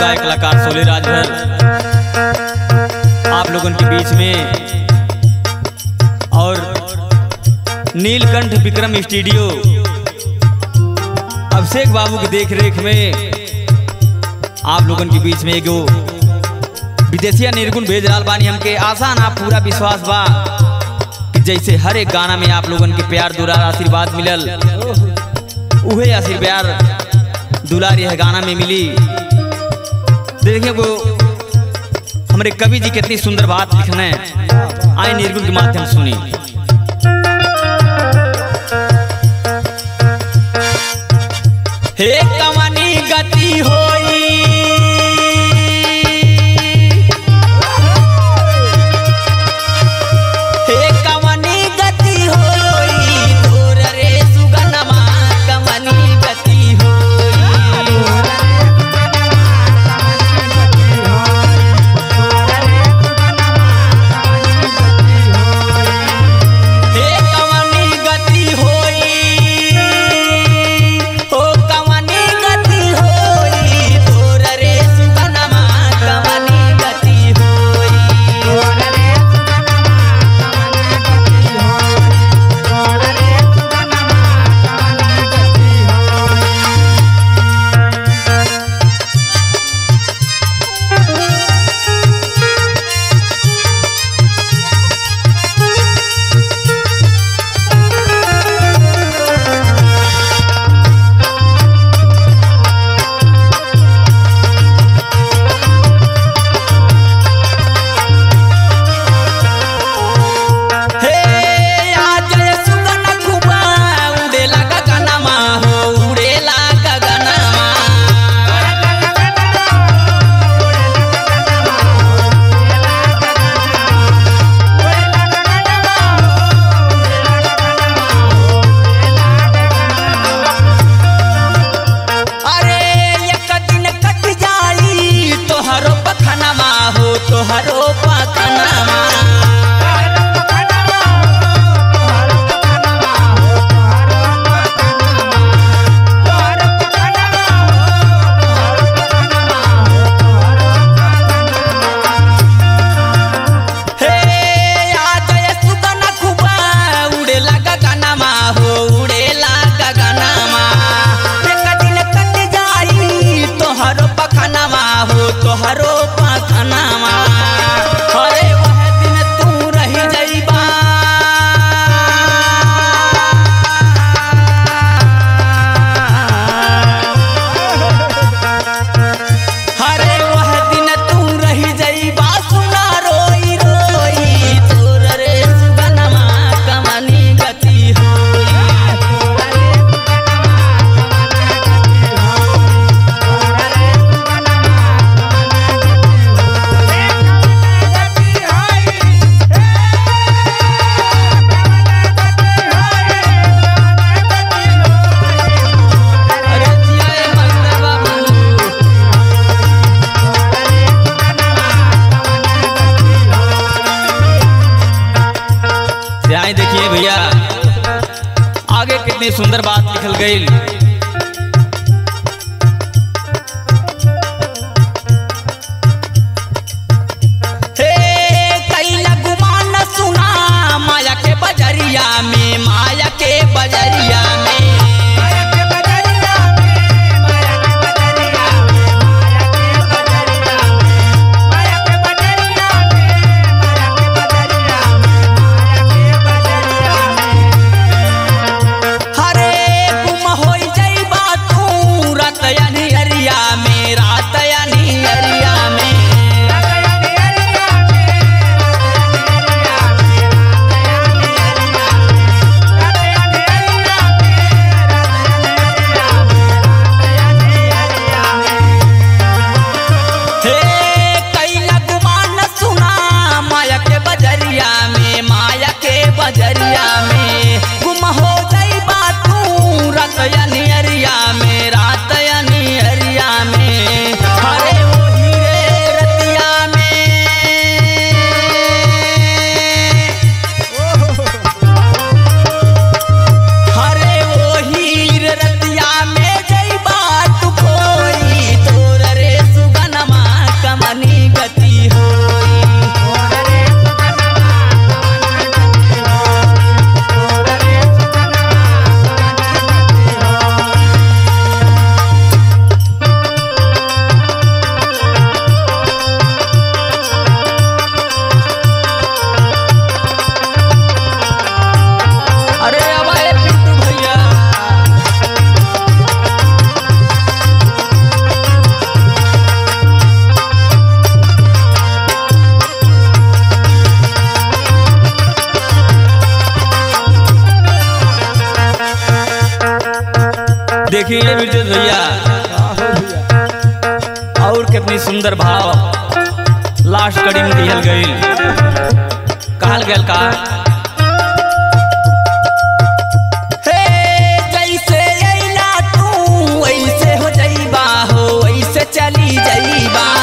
गायक कलाकार सोले राजभर आप लोगों के बीच में, और नीलकंठ विक्रम स्टूडियो अभिषेक बाबू की देखरेख में आप लोगों के बीच में एगो विदेशिया निर्गुण भेज रहा बानी। हमके आसान आप पूरा विश्वास बा कि जैसे हर एक गाना में आप लोगों के प्यार दुलार आशीर्वाद मिलल, उहे आशीर्वाद दुलार यह गाना में मिली। देखिए वो हमारे कवि जी कितनी सुंदर बात लिखना है, आए निर्गुण के माध्यम सुनी। हे कवनी गति होई, हे कवनी गति होई, तोर रे सुगनमा कवनी गति होई। हे कवनी गति होई, हो कवनी गति होई, तोर रे सुगनमा कवनी गति होई। तोहरो पखनमा हे आजय सुगन खुबा उड़ेला गगनमा हो, उड़ेला गगनमा। एक दिन कट जाई तोहरो पखनमा हो, तोहरो पखनमा। अरे वह दिन तू रही जाइबा, अरे वह दिन तू रही जाइबा, सुना रोई रोई, तोर रे सुगनमा कवनी गति होई। देखिए भैया आगे कितनी सुंदर बात लिखल गई। हे कैला गुमान सुना माया के बजरिया में, माया के बजरिया में। हरे गुम होई देखिए विजय भैया और कितनी सुंदर भाव लास्ट कड़ी में दिहल गई। कहल गल का जैसे अइला तू वैसे हो जाइबा हो, वैसे चली जाइबा।